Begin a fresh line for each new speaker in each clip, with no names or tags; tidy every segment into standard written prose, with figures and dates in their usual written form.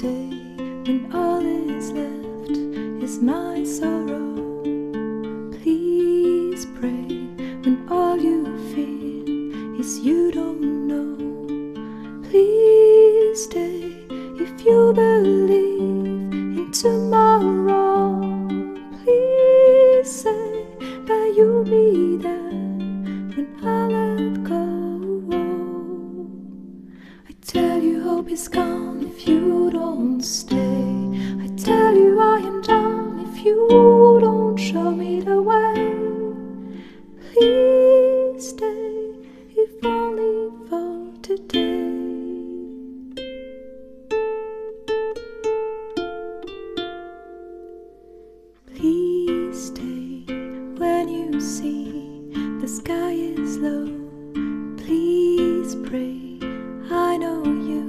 stay when all is left is my sorrow? Please pray when all you feel is you don't know. Please stay if you believe in tomorrow. Please say that you'll be there when I let go. I tell you hope is gone if you don't stay. I tell you I am done if you don't show me the way. Please stay if only for today. Please stay when you see the sky is low. Please pray, I know you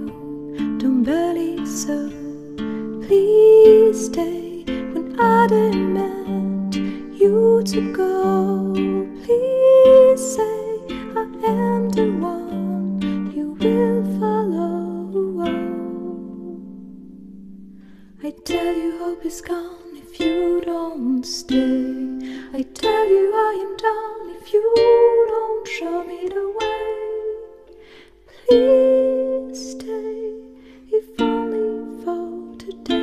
don't believe so. Please stay when I demand you to go. Please say I am the one you will follow. I tell you hope is gone if you don't stay. I tell you I am done if you don't show me the way. Please stay if only for today.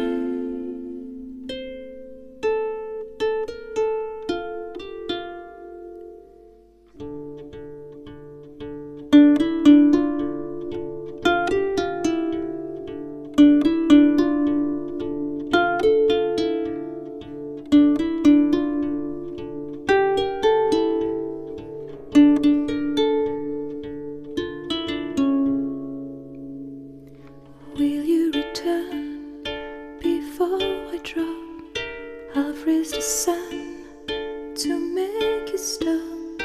Will you return before I drop? I'll freeze the sun to make you stop.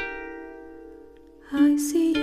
I see